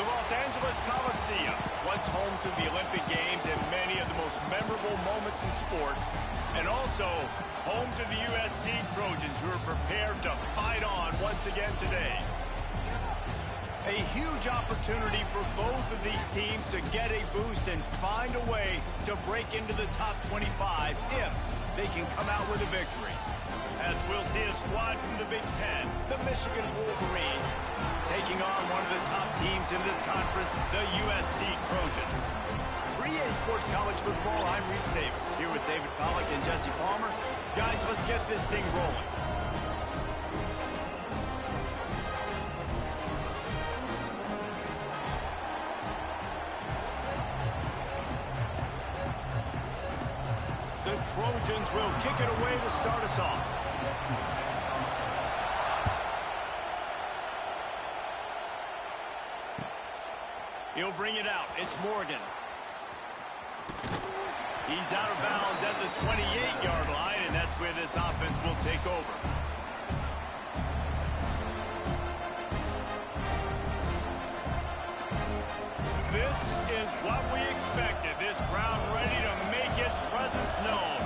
Los Angeles Coliseum, once home to the Olympic Games and many of the most memorable moments in sports, and also home to the USC Trojans, who are prepared to fight on once again today. A huge opportunity for both of these teams to get a boost and find a way to break into the top 25 if they can come out with a victory. As we'll see a squad from the Big Ten, the Michigan Wolverines, taking on one of the top teams in this conference, the USC Trojans. For EA Sports College Football, I'm Reese Davis, here with David Pollack and Jesse Palmer. Guys, let's get this thing rolling. The Trojans will kick it away to start us off. He'll bring it out. It's Morgan. He's out of bounds at the 28-yard line, and that's where this offense will take over. This is what we expected. This crowd ready to make its presence known.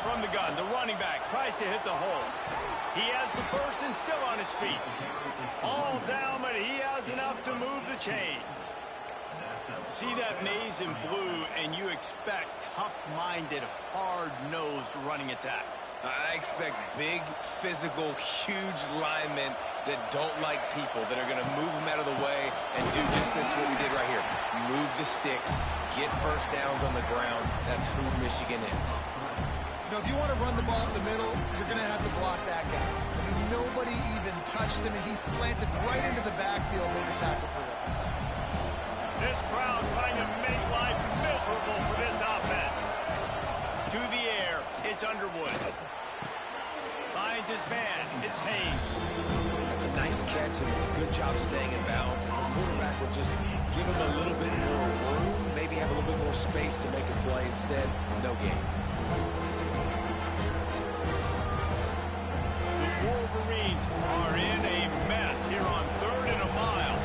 From the gun, the running back tries to hit the hole. He has the first and still on his feet. All down, but he has enough to move the chains. See that maze in blue, and you expect tough-minded, hard-nosed running attacks. I expect big, physical, huge linemen that don't like people, that are going to move them out of the way and do just this, what we did right here. Move the sticks, get first downs on the ground. That's who Michigan is. You know, if you want to run the ball up the middle, you're going to have to block that guy. I mean, nobody even touched him, and he slanted right into the backfield, made the tackle for Willis. This crowd trying to make life miserable for this offense. To the air, it's Underwood. Finds his man, it's Haynes. That's a nice catch, and it's a good job staying in bounds. If a quarterback would just give him a little bit more room, maybe have a little bit more space to make a play. Instead, no gain. The Wolverines are in a mess here on 3rd and a mile.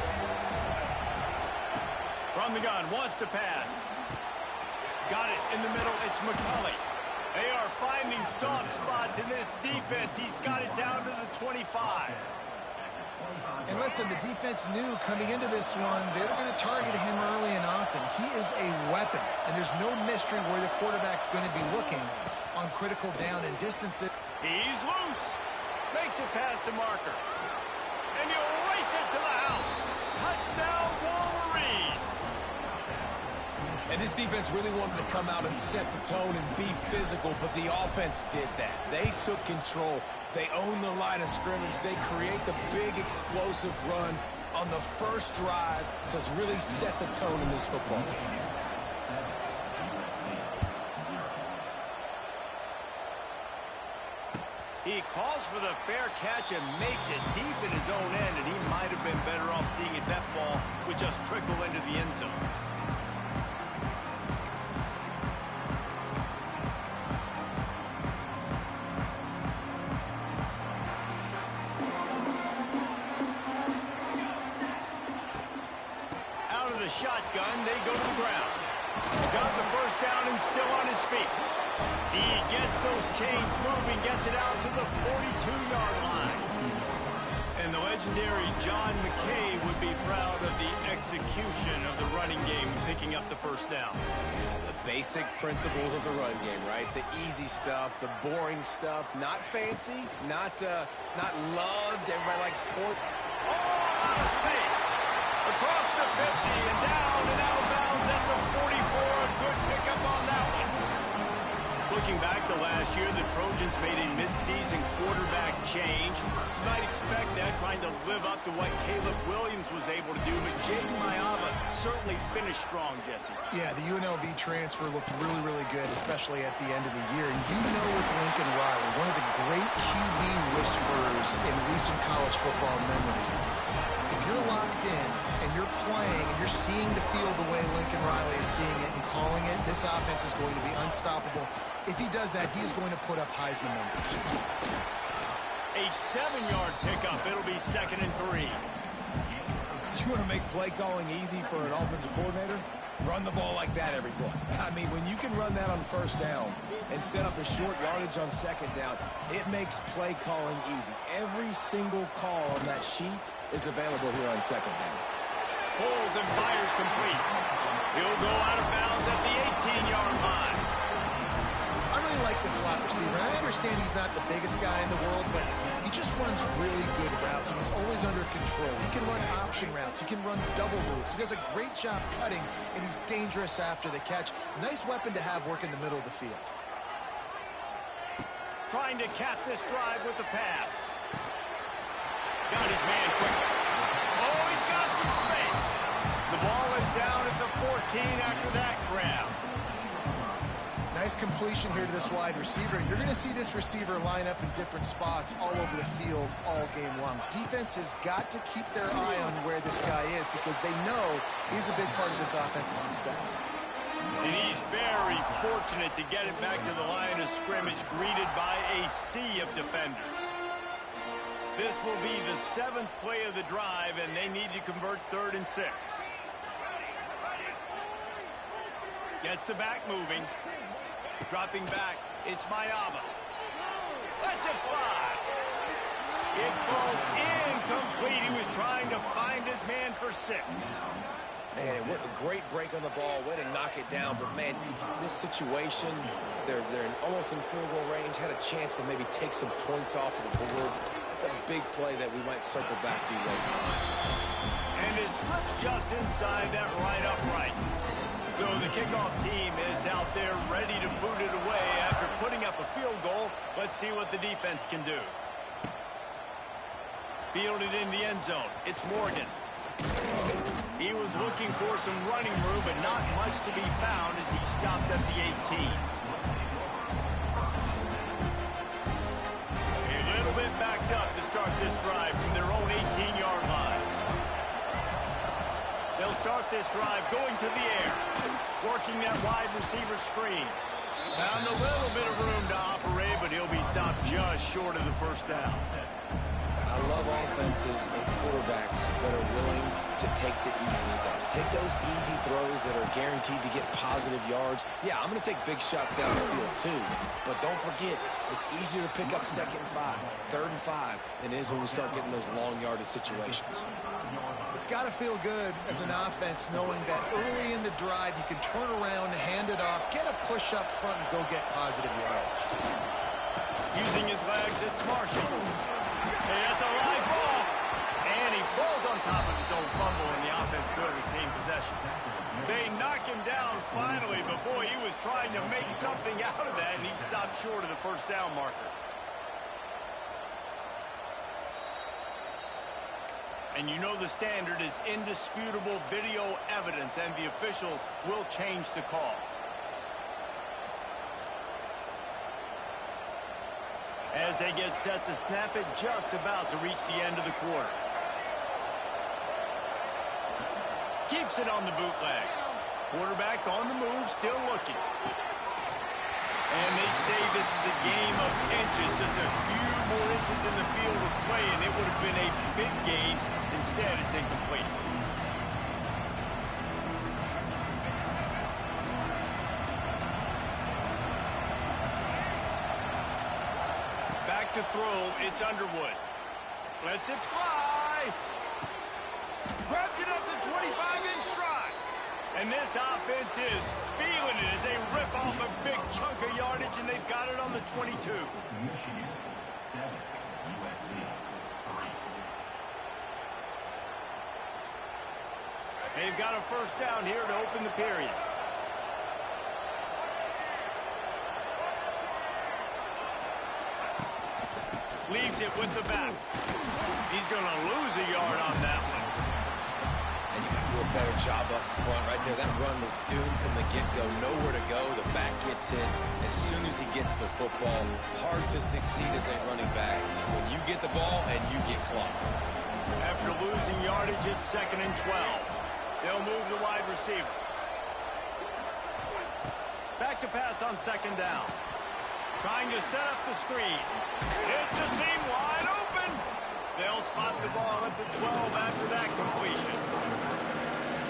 From the gun, wants to pass. Got it in the middle, it's McCulley. They are finding soft spots in this defense. He's got it down to the 25. And listen, the defense knew coming into this one, they were going to target him early and often. He is a weapon, and there's no mystery where the quarterback's going to be looking on critical down and distances. He's loose. Makes it past the marker. And he'll race it to the house. Touchdown, Wolverines. And this defense really wanted to come out and set the tone and be physical, but the offense did that. They took control. They own the line of scrimmage. They create the big explosive run on the first drive to really set the tone in this football game. He calls for the fair catch and makes it deep in his own end, and he might have been better off seeing if that ball would just trickle into the end zone. Out of the shotgun, they go to the ground. Got the first down and still on his feet. He gets those chains moving, gets it out to the 42-yard line. And the legendary John McKay would be proud of the execution of the running game, picking up the first down. The basic principles of the run game, right? The easy stuff, the boring stuff, not fancy, not loved. Everybody likes pork. Oh, out of space. Across the 50 and down and out of bounds at the 44. A good pickup on that one. Looking back to last year, the Trojans made a midseason quarterback change. You might expect that, trying to live up to what Caleb Williams was able to do, but Jaden Mayava certainly finished strong, Jesse. Yeah, the UNLV transfer looked really, really good, especially at the end of the year. And you know, with Lincoln Riley, one of the great QB whisperers in recent college football memory. If you're locked in and you're playing and you're seeing the field the way Lincoln Riley is seeing it and calling it, this offense is going to be unstoppable. If he does that, he is going to put up Heisman numbers. A 7-yard pickup. It'll be 2nd and 3. You want to make play calling easy for an offensive coordinator? Run the ball like that every play. I mean, when you can run that on first down and set up a short yardage on second down, it makes play calling easy. Every single call on that sheet is available here on second down. Pulls and fires complete. He'll go out of bounds at the 18-yard line. I really like the slot receiver. I understand he's not the biggest guy in the world, but he just runs really good routes, and he's always under control. He can run option routes. He can run double moves. He does a great job cutting, and he's dangerous after the catch. Nice weapon to have work in the middle of the field. Trying to cap this drive with the pass. Got his man quick. Oh, he's got some space. The ball is down at the 14 after that grab. Nice completion here to this wide receiver. You're going to see this receiver line up in different spots all over the field all game long. Defense has got to keep their eye on where this guy is because they know he's a big part of this offense's success. And he's very fortunate to get it back to the line of scrimmage, greeted by a sea of defenders. This will be the 7th play of the drive, and they need to convert 3rd and 6. Gets the back moving. Dropping back, it's Mayaba. Lets it fly. It falls incomplete. He was trying to find his man for 6. Man, what a great break on the ball. Way to knock it down. But, man, this situation, they're almost in field goal range. Had a chance to maybe take some points off of the board. It's a big play that we might circle back to later. And it slips just inside that right upright. So the kickoff team is out there ready to boot it away after putting up a field goal. Let's see what the defense can do. Fielded in the end zone. It's Morgan. He was looking for some running room, but not much to be found as he stopped at the 18. A little bit backed up to start this drive from their own 18-yard line. They'll start this drive going to the air, working that wide receiver screen. Found a little bit of room to operate, but he'll be stopped just short of the first down. I love offenses and quarterbacks that are willing to take the easy stuff. Take those easy throws that are guaranteed to get positive yards. Yeah, I'm going to take big shots down the field too, but don't forget, it's easier to pick up 2nd and 5, 3rd and 5 than it is when we start getting those long yardage situations. It's got to feel good as an offense knowing that early in the drive you can turn around, hand it off, get a push up front, and go get positive yardage. Using his legs, it's Marshall. Hey, that's a live ball. And he falls on top of his own fumble, and the offense will retain possession. They knock him down finally, but boy, he was trying to make something out of that, and he stopped short of the first down marker. And you know the standard is indisputable video evidence, and the officials will change the call. As they get set to snap it, just about to reach the end of the quarter. Keeps it on the bootleg. Quarterback on the move, still looking. And they say this is a game of inches, just a few more inches in the field of play, and it would have been a big gain. Instead, it's incomplete. Back to throw, it's Underwood. Lets it fly. Grabs it up the 25-inch stride. And this offense is feeling it as they rip off a big chunk of yardage, and they've got it on the 22. Michigan, 7, USC, 3. They've got a first down here to open the period. Leaves it with the back. He's going to lose a yard on that one. And you got to do a better job up front right there. That run was doomed from the get-go. Nowhere to go. The back gets hit as soon as he gets the football. Hard to succeed as a running back when you get the ball and you get clocked. After losing yardage, it's 2nd and 12. They'll move the wide receiver. Back to pass on 2nd down. Trying to set up the screen. It's a seam wide open. They'll spot the ball at the 12 after that completion.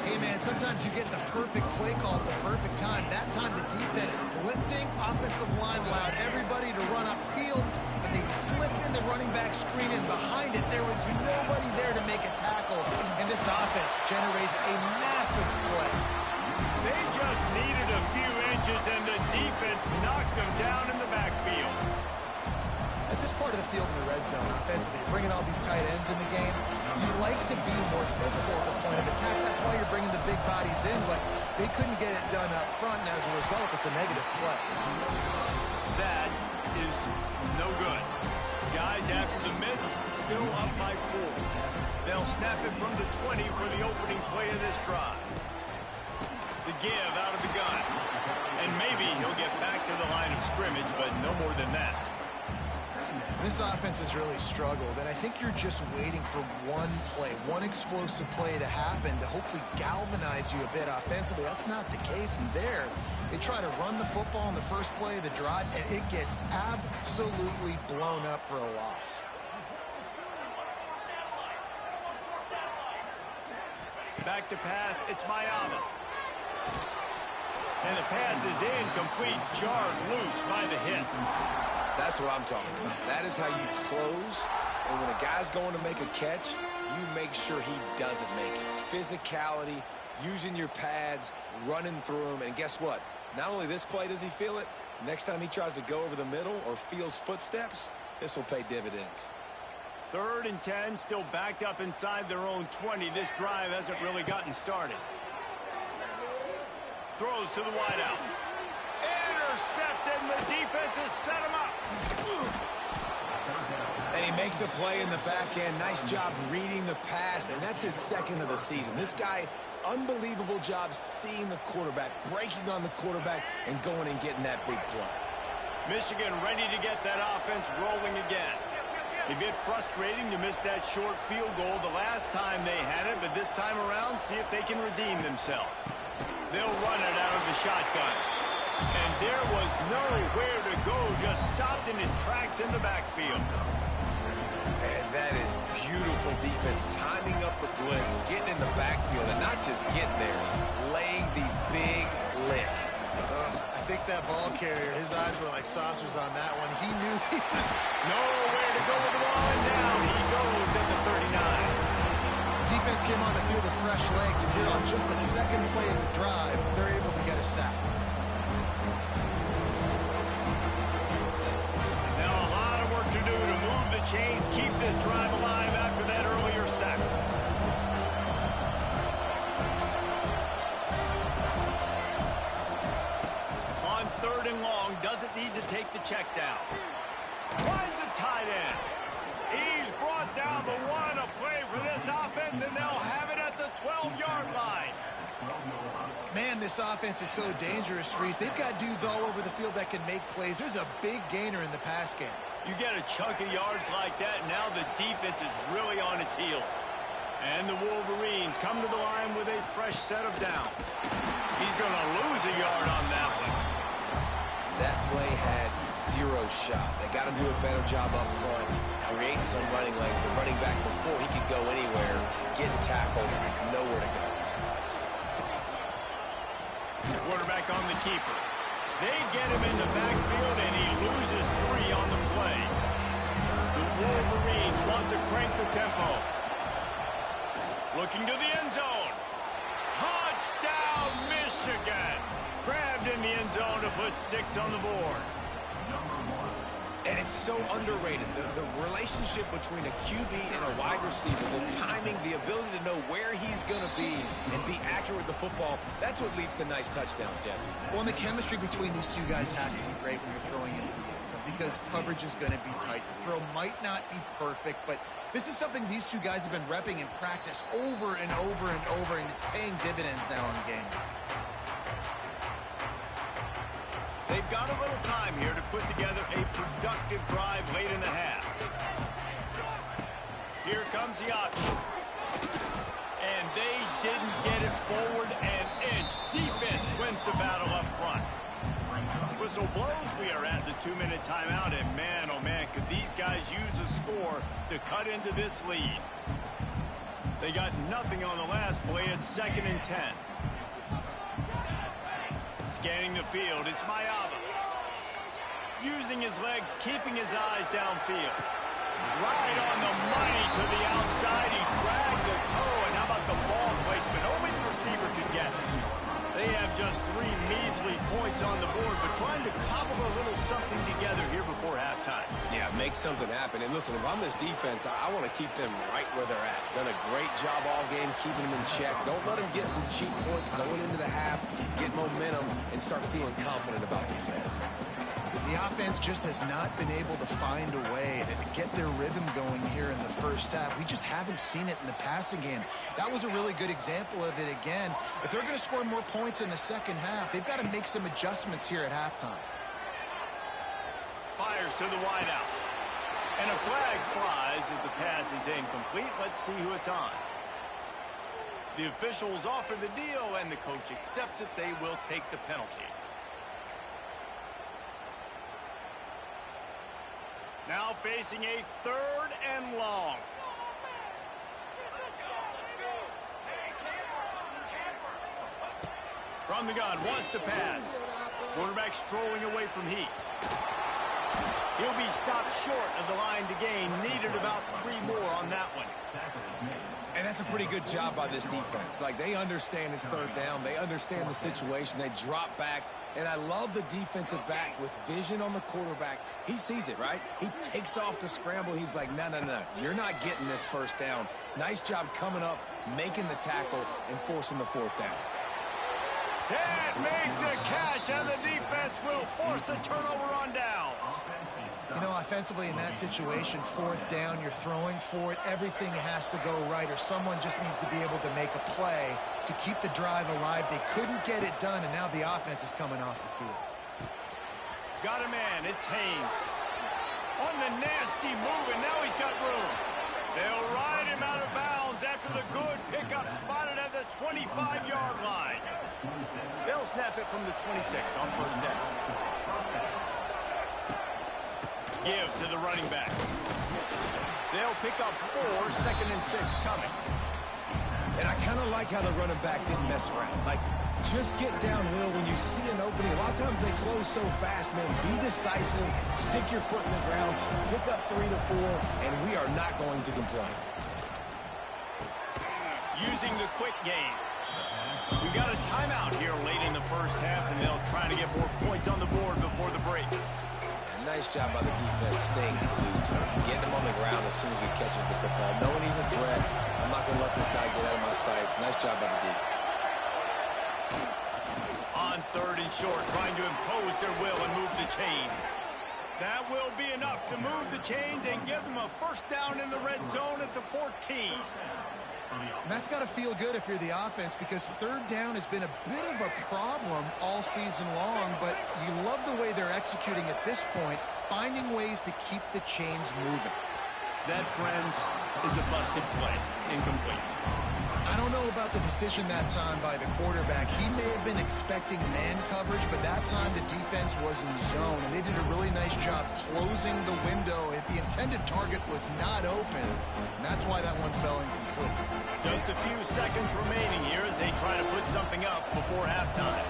Hey, man, sometimes you get the perfect play call at the perfect time. That time the defense blitzing, offensive line allowed everybody to run upfield, and they slip in the running back screen, and behind it there was nobody there to make a tackle, and this offense generates a massive play. They just needed a few inches, and the defense knocked them down in the backfield. At this part of the field in the red zone, offensively, you're bringing all these tight ends in the game. You like to be more physical at the point of attack. That's why you're bringing the big bodies in, but they couldn't get it done up front, and as a result, it's a negative play. That is no good. Guys, after the miss, still up by 4. They'll snap it from the 20 for the opening play of this drive. The give out of the gun. And maybe he'll get back to the line of scrimmage, but no more than that. This offense has really struggled, and I think you're just waiting for one play, one explosive play to happen to hopefully galvanize you a bit offensively. That's not the case, and there, they try to run the football in the first play of the drive, and it gets absolutely blown up for a loss. Back to pass, it's Mayama. And the pass is incomplete, jarred loose by the hit. That's what I'm talking about. That is how you close. And when a guy's going to make a catch, you make sure he doesn't make it. Physicality, using your pads, running through them. And guess what? Not only this play does he feel it, next time he tries to go over the middle or feels footsteps, this will pay dividends. 3rd and 10, still backed up inside their own 20. This drive hasn't really gotten started. Throws to the wideout. Intercepted, and the defense has set him up. And he makes a play in the back end. Nice job reading the pass, and that's his 2nd of the season. This guy, unbelievable job seeing the quarterback, breaking on the quarterback, and going and getting that big play. Michigan ready to get that offense rolling again. A bit frustrating to miss that short field goal the last time they had it, but this time around, see if they can redeem themselves. They'll run it out of the shotgun. And there was nowhere to go, just stopped in his tracks in the backfield. And that is beautiful defense, timing up the blitz, getting in the backfield, and not just getting there, laying the big lick. I think that ball carrier, his eyes were like saucers on that one. He knew he nowhere to go with the ball, and down he goes at the 39. Defense came on the field with fresh legs, and here on just the 2nd play of the drive, they're able to get a sack. Now a lot of work to do to move the chains, keep this drive alive after that earlier sack. On 3rd and long, doesn't need to take the check down. Finds a tight end. He's brought down the one, a play for this offense, and they'll have it at the 12-yard line. Man, this offense is so dangerous, Reese. They've got dudes all over the field that can make plays. There's a big gainer in the pass game. You get a chunk of yards like that, and now the defense is really on its heels. And the Wolverines come to the line with a fresh set of downs. He's going to lose a yard on that one. That play had 0 shot. They got to do a better job up front, creating some running lanes. The running back before he could go anywhere, getting tackled, nowhere to go. Quarterback on the keeper. They get him in the backfield, and he loses 3 on the play. The Wolverines want to crank the tempo. Looking to the end zone. Touchdown, Michigan! Grabbed in the end zone to put 6 on the board. And it's so underrated. The relationship between a QB and a wide receiver, the timing, the ability to know where he's going to be and be accurate with the football, that's what leads to nice touchdowns, Jesse. Well, and the chemistry between these two guys has to be great when you're throwing into the end zone because coverage is going to be tight. The throw might not be perfect, but this is something these two guys have been repping in practice over and over and over, and it's paying dividends now in the game. They've got a little time here to put together a productive drive late in the half. Here comes the option. And they didn't get it forward an inch. Defense wins the battle up front. With whistle blows. We are at the 2-minute timeout, and man, oh man, could these guys use a score to cut into this lead. They got nothing on the last play. It's 2nd and 10. Scanning the field, it's Mayava. Using his legs, keeping his eyes downfield. Right on the money to the outside. He dragged the toe, and how about the ball placement? Only the receiver could get it. They have just 3 measly points on the board, but trying to cobble a little something together here before halftime. Yeah, make something happen. And listen, if I'm this defense, I want to keep them right where they're at. Done a great job all game keeping them in check. Don't let them get some cheap points going into the half, get momentum, and start feeling confident about themselves. The offense just has not been able to find a way to get their rhythm going here in the first half. We just haven't seen it in the passing game. That was a really good example of it again. If they're going to score more points in the second half, they've got to make some adjustments here at halftime. Fires to the wideout. And a flag flies as the pass is incomplete. Let's see who it's on. The officials offer the deal, and the coach accepts it. They will take the penalty. Now facing a 3rd and long. From the gun, wants to pass. Quarterback strolling away from heat. He'll be stopped short of the line to gain. Needed about 3 more on that one. And that's a pretty good job by this defense. Like, they understand it's 3rd down. They understand the situation. They drop back. And I love the defensive back with vision on the quarterback. He sees it, right? He takes off the scramble. He's like, no, no, no. You're not getting this 1st down. Nice job coming up, making the tackle, and forcing the 4th down. Can't make the catch, and the defense will force the turnover on downs. You know, offensively in that situation, 4th down, you're throwing for it. Everything has to go right, or someone just needs to be able to make a play to keep the drive alive. They couldn't get it done, and now the offense is coming off the field. Got a man. It's Haynes. On the nasty move, and now he's got room. They'll ride him out of bounds after the good pickup spotted at the 25-yard line. They'll snap it from the 26 on 1st down. Give to the running back. They'll pick up 4, 2nd and 6 coming. And I kind of like how the running back didn't mess around. Like, just get downhill when you see an opening. A lot of times they close so fast, man. Be decisive, stick your foot in the ground, pick up 3 to 4, and we are not going to complain. Using the quick game. We got a timeout here late in the first half, and they'll try to get more points on the board before the break. Nice job by the defense staying glued to him, getting him on the ground as soon as he catches the football, knowing he's a threat. I'm not going to let this guy get out of my sights. Nice job by the D. On 3rd and short, trying to impose their will and move the chains. That will be enough to move the chains and give them a 1st down in the red zone at the 14. And that's got to feel good if you're the offense, because 3rd down has been a bit of a problem all season long, but you love the way they're executing at this point, finding ways to keep the chains moving. That, friends, is a busted play. Incomplete. I don't know about the decision that time by the quarterback. He may have been expecting man coverage, but that time the defense was in zone, and they did a really nice job closing the window. If the intended target was not open, and that's why that one fell incomplete. Just a few seconds remaining here as they try to put something up before halftime.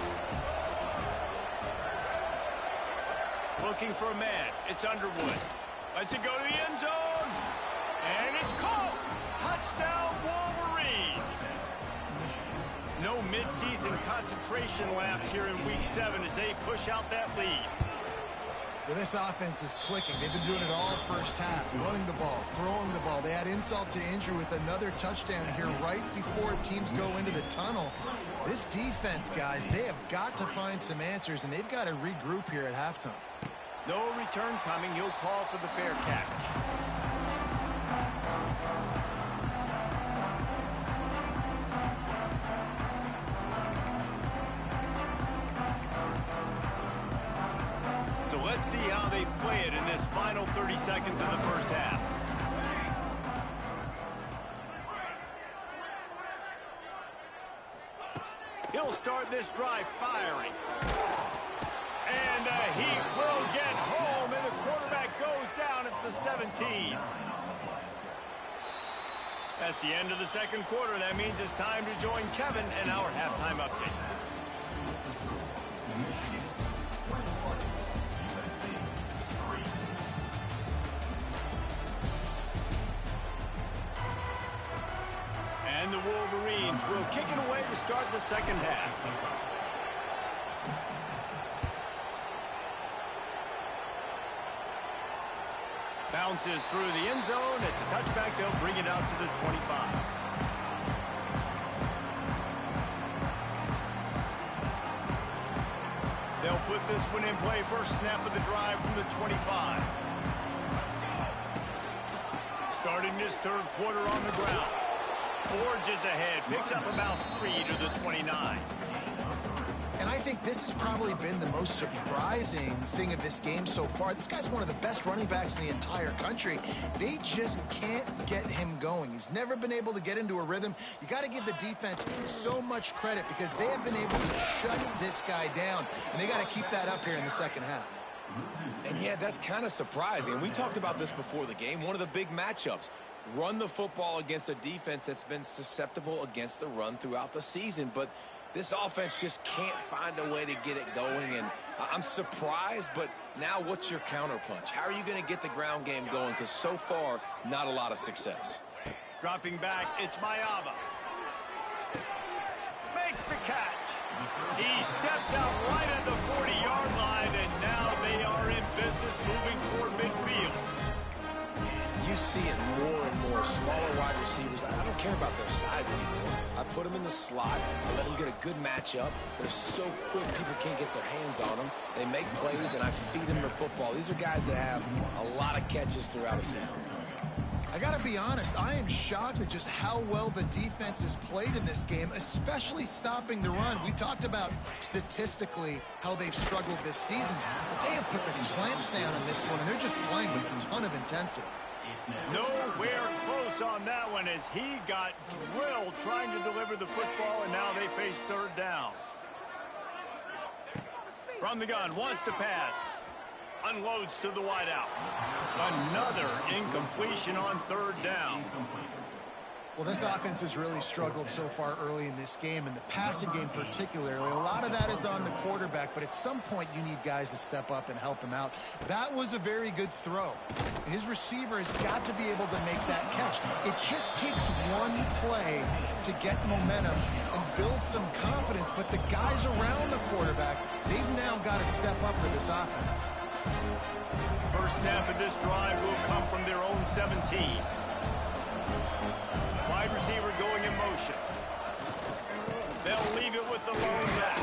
Looking for a man. It's Underwood. Lets it go to the end zone. And it's caught. Touchdown, Wolverines. No midseason concentration laps here in Week 7 as they push out that lead. Well, this offense is clicking. They've been doing it all first half, running the ball, throwing the ball. They had insult to injury with another touchdown here right before teams go into the tunnel. This defense, guys, they have got to find some answers, and they've got to regroup here at halftime. No return coming. He'll call for the fair catch. So let's see how they play it in this final 30 seconds of the first half. He'll start this drive firing. And 19. That's the end of the second quarter. That means it's time to join Kevin in our halftime update. And the Wolverines will kick it away to start the second half. Bounces through the end zone. It's a touchback. They'll bring it out to the 25. They'll put this one in play. First snap of the drive from the 25. Starting this third quarter on the ground. Forges ahead, picks up about 3 to the 29. And I think this has probably been the most surprising thing of this game so far. This guy's one of the best running backs in the entire country. They just can't get him going. He's never been able to get into a rhythm. You got to give the defense so much credit because they have been able to shut this guy down, and they got to keep that up here in the second half. And yeah, that's kind of surprising. And we talked about this before the game. One of the big matchups. Run the football against a defense that's been susceptible against the run throughout the season. But this offense just can't find a way to get it going. And I'm surprised, but now what's your counterpunch? How are you going to get the ground game going? Because so far, not a lot of success. Dropping back, it's Mayava. Makes the catch. He steps out right at the 40-yard line, and now they are in business moving toward midfield. You see it more and more. Smaller wide receivers, I don't care about their size anymore. I put them in the slot. I let them get a good matchup. They're so quick, people can't get their hands on them. They make plays, and I feed them the football. These are guys that have a lot of catches throughout a season. I got to be honest, I am shocked at just how well the defense has played in this game, especially stopping the run. We talked about statistically how they've struggled this season, but they have put the clamps down in this one, and they're just playing with a ton of intensity. Nowhere close on that one as he got drilled trying to deliver the football, and now they face third down. From the gun, wants to pass. Unloads to the wideout. Another incompletion on third down. Well, this offense has really struggled so far early in this game, and the passing game particularly. A lot of that is on the quarterback, but at some point you need guys to step up and help him out. That was a very good throw. His receiver has got to be able to make that catch. It just takes one play to get momentum and build some confidence, but the guys around the quarterback, they've now got to step up for this offense. First snap of this drive will come from their own 17. Wide receiver going in motion. They'll leave it with the lone back.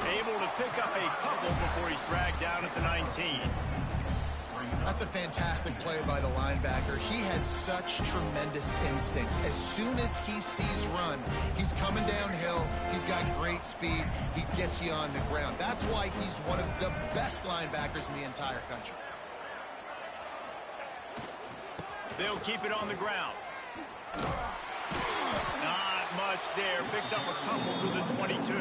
Able to pick up a couple before he's dragged down at the 19. That's a fantastic play by the linebacker. He has such tremendous instincts. As soon as he sees run, he's coming downhill. He's got great speed. He gets you on the ground. That's why he's one of the best linebackers in the entire country. They'll keep it on the ground. Not much there. Picks up a couple to the 22.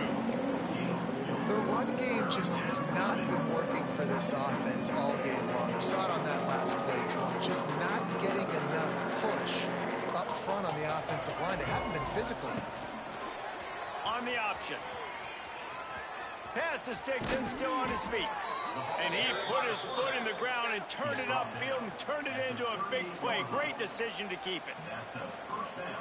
The run game just has not been working for this offense all game long. We saw it on that last play as well. Just not getting enough push up front on the offensive line. They haven't been physical. On the option. Pass to Stigson, still on his feet. And he put his foot in the ground and turned it upfield and turned it into a big play. Great decision to keep it.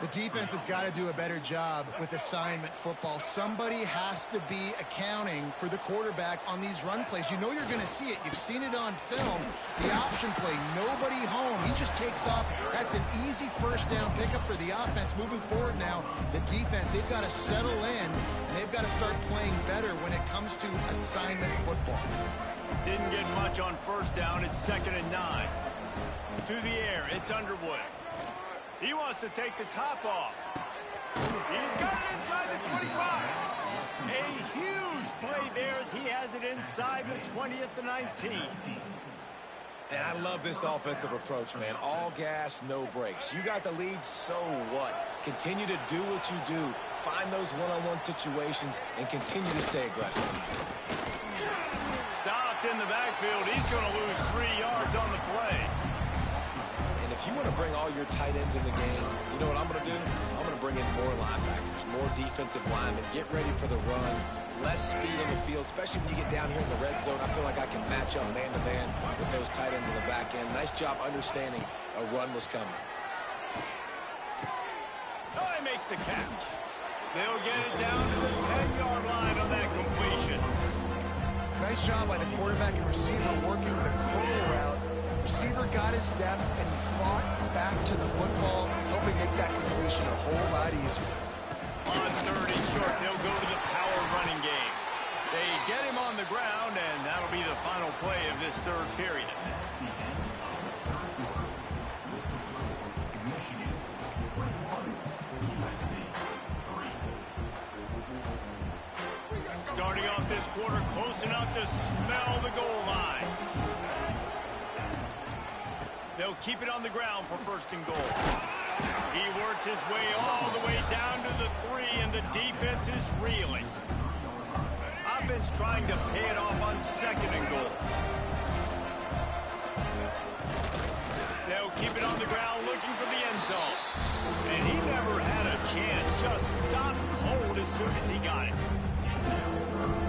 The defense has got to do a better job with assignment football. Somebody has to be accounting for the quarterback on these run plays. You know you're going to see it. You've seen it on film. The option play, nobody home. He just takes off. That's an easy first down pickup for the offense. Moving forward now, the defense, they've got to settle in, and they've got to start playing better when it comes to assignment football. Didn't get much on first down. It's 2nd and 9. To the air, it's Underwood. He wants to take the top off. He's got it inside the 25. A huge play there as he has it inside the 20 at the 19. And I love this offensive approach, man. All gas, no brakes. You got the lead, so what? Continue to do what you do. Find those one-on-one situations and continue to stay aggressive. Stopped in the backfield. He's going to lose 3 yards on the play. And if you want to bring all your tight ends in the game, you know what I'm going to do? I'm going to bring in more linebackers, more defensive linemen, get ready for the run, less speed on the field, especially when you get down here in the red zone. I feel like I can match up man-to-man with those tight ends in the back end. Nice job understanding a run was coming. Oh, he makes the catch. They'll get it down to the 10-yard line on that completion. Nice job by the quarterback and receiver working the curl route. Receiver got his depth and he fought back to the football, helping make that completion a whole lot easier. On 30 short, they'll go to the power running game. They get him on the ground, and that'll be the final play of this third period. Starting off this quarter close enough to smell the goal line. They'll keep it on the ground for first and goal. He works his way all the way down to the 3, and the defense is reeling. Offense trying to pay it off on second and goal. They'll keep it on the ground looking for the end zone. And he never had a chance, just stopped cold as soon as he got it.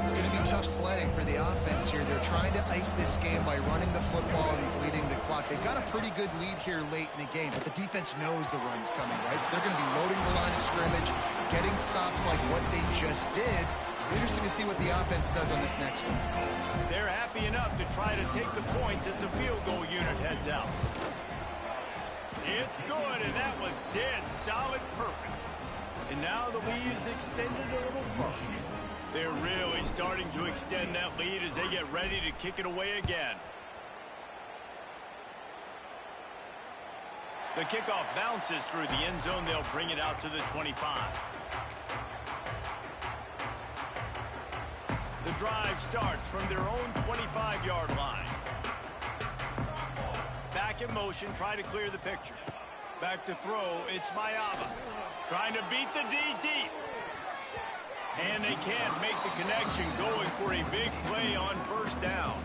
It's going to be tough sledding for the offense here. They're trying to ice this game by running the football and bleeding the clock. They've got a pretty good lead here late in the game, but the defense knows the run's coming, right? So they're going to be loading the line of scrimmage, getting stops like what they just did. Interesting to see what the offense does on this next one. They're happy enough to try to take the points as the field goal unit heads out. It's good, and that was dead solid perfect. And now the lead is extended a little further. They're really starting to extend that lead as they get ready to kick it away again. The kickoff bounces through the end zone. They'll bring it out to the 25. The drive starts from their own 25-yard line. Back in motion, try to clear the picture. Back to throw, it's Mayaba. Trying to beat the D deep. And they can't make the connection, going for a big play on first down.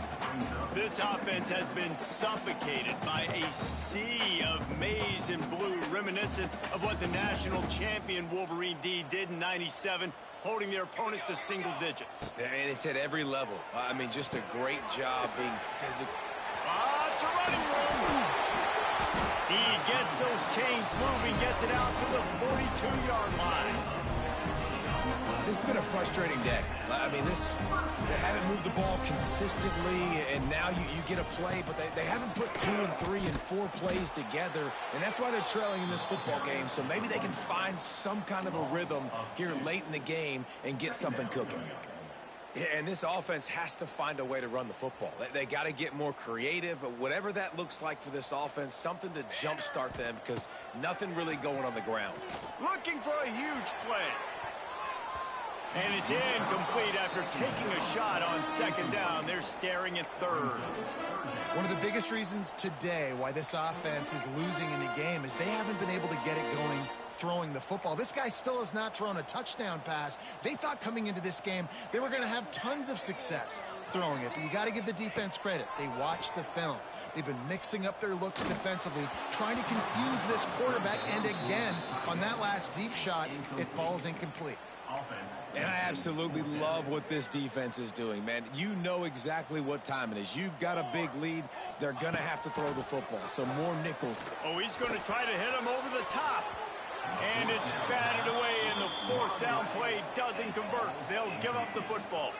This offense has been suffocated by a sea of maize and blue, reminiscent of what the national champion Wolverine D did in '97, holding their opponents to single digits. And it's at every level. I mean, just a great job being physical. It's a running room. He gets those chains moving, gets it out to the 42-yard line. This has been a frustrating day. I mean, they haven't moved the ball consistently, and now you get a play, but they haven't put 2 and 3 and 4 plays together, and that's why they're trailing in this football game. So maybe they can find some kind of a rhythm here late in the game and get something cooking. And this offense has to find a way to run the football. They got to get more creative, whatever that looks like for this offense, something to jumpstart them, because nothing really going on the ground. Looking for a huge play. And it's incomplete after taking a shot on second down. They're staring at third. One of the biggest reasons today why this offense is losing in the game is they haven't been able to get it going throwing the football. This guy still has not thrown a touchdown pass. They thought coming into this game they were going to have tons of success throwing it, but you got to give the defense credit. They watched the film. They've been mixing up their looks defensively, trying to confuse this quarterback, and again, on that last deep shot, it falls incomplete. And I absolutely love what this defense is doing, man. You know exactly what time it is. You've got a big lead. They're going to have to throw the football, so more nickels. Oh, he's going to try to hit him over the top. And it's batted away, and the fourth down play doesn't convert. They'll give up the football.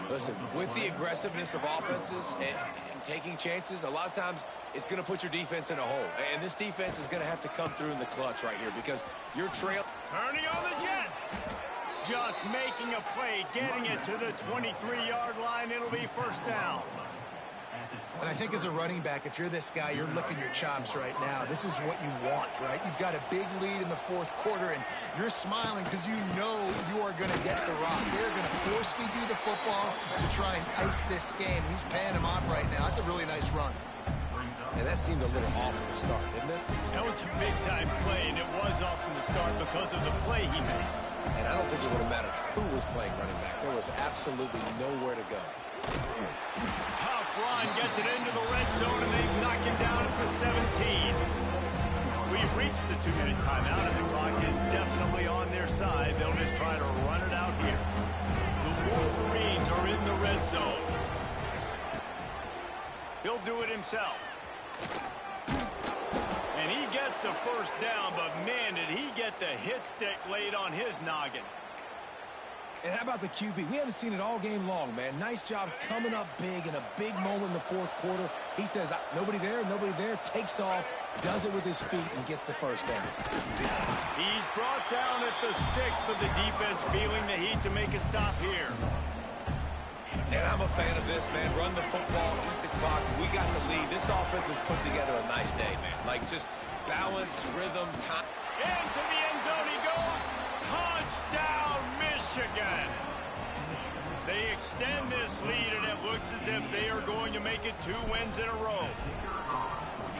Listen, with the aggressiveness of offenses and taking chances, a lot of times it's going to put your defense in a hole. And this defense is going to have to come through in the clutch right here because you're trailing. Turning on the Jets. Just making a play, getting it to the 23-yard line. It'll be first down. And I think as a running back, if you're this guy, you're licking your chops right now. This is what you want, right? You've got a big lead in the fourth quarter, and you're smiling because you know you are going to get the rock. They're going to force feed you the football to try and ice this game. He's paying him off right now. That's a really nice run. And that seemed a little off from the start, didn't it? That was a big-time play, and it was off from the start because of the play he made. And I don't think it would have mattered who was playing running back. There was absolutely nowhere to go. Tough run gets it into the red zone, and they knock him down at the 17. We've reached the 2-minute timeout, and the clock is definitely on their side. They'll just try to run it out here. The Wolverines are in the red zone. He'll do it himself. And he gets the first down, but man, did he get the hit stick laid on his noggin. And how about the QB? We haven't seen it all game long, man. Nice job coming up big in a big moment in the fourth quarter. He says, nobody there, takes off, does it with his feet, and gets the first down. He's brought down at the 6, but the defense feeling the heat to make a stop here. And I'm a fan of this, man. Run the football, eat the clock. We got the lead. This offense has put together a nice day, man. Like just balance, rhythm, time. Into the end zone he goes. Touchdown, Michigan. They extend this lead, and it looks as if they are going to make it 2 wins in a row.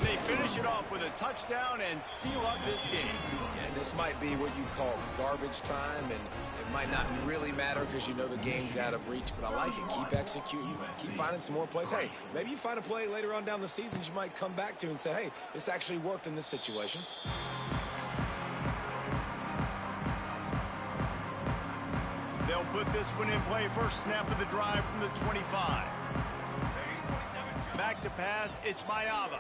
They finish it off with a touchdown and seal up this game. Yeah, this might be what you call garbage time, and it might not really matter because you know the game's out of reach, but I like it. Keep executing, keep finding some more plays. Hey, maybe you find a play later on down the season you might come back to and say, hey, this actually worked in this situation. They'll put this one in play. First snap of the drive from the 25. Back to pass, it's Mayava.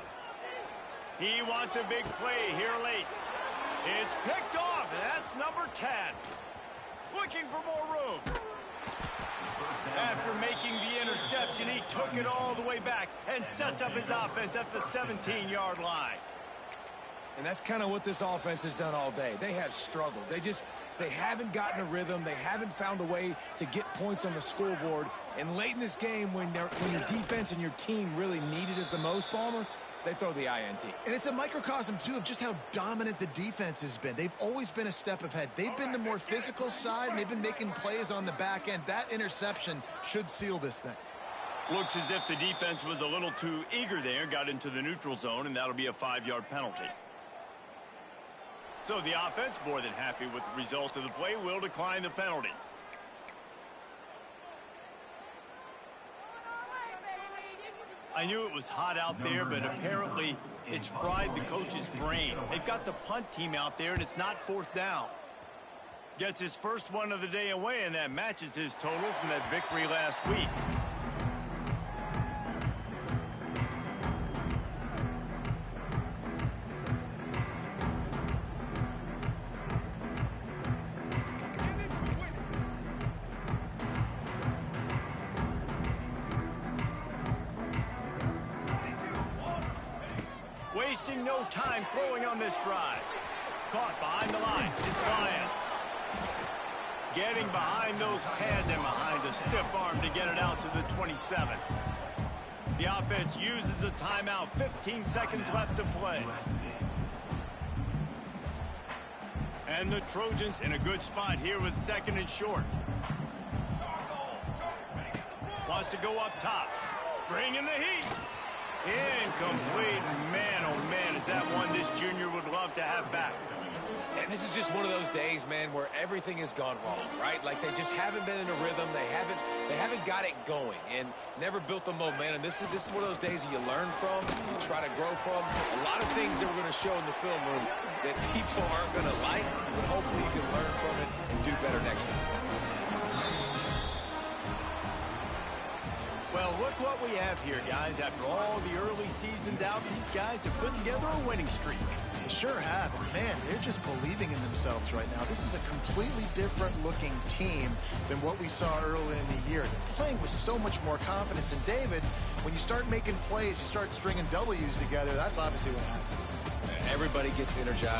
He wants a big play here late. It's picked off, and that's number 10. Looking for more room. After making the interception, he took it all the way back and sets up his offense at the 17-yard line. And that's kind of what this offense has done all day. They have struggled. They haven't gotten a rhythm. They haven't found a way to get points on the scoreboard. And late in this game, when your defense and your team really needed it the most, Palmer, they throw the INT. And it's a microcosm, too, of just how dominant the defense has been. They've always been a step ahead. They've been the more physical side, and they've been making plays on the back end. That interception should seal this thing. Looks as if the defense was a little too eager there, got into the neutral zone, and that'll be a 5-yard penalty. So the offense, more than happy with the result of the play, will decline the penalty. I knew it was hot out there, but apparently it's fried the coach's brain. They've got the punt team out there, and it's not 4th down. Gets his first one of the day away, and that matches his total from that victory last week. Wasting no time throwing on this drive. Caught behind the line. It's Lions. Getting behind those pads and behind a stiff arm to get it out to the 27. The offense uses a timeout. 15 seconds left to play. And the Trojans in a good spot here with 2nd and short. Wants to go up top. Bring in the heat. Incomplete. Man, oh man, is that one this junior would love to have back. And this is just one of those days, man, where everything has gone wrong, right? Like they just haven't been in a rhythm. They haven't got it going and never built the momentum. This is one of those days that you learn from, you try to grow from. A lot of things that we're going to show in the film room that people aren't going to like, but hopefully you can learn from it and do better next time. Well, look what we have here, guys. After all the early season doubts, these guys have put together a winning streak. They sure have. Man, they're just believing in themselves right now. This is a completely different-looking team than what we saw early in the year. They're playing with so much more confidence. And, David, when you start making plays, you start stringing W's together, that's obviously what happens. Everybody gets energized.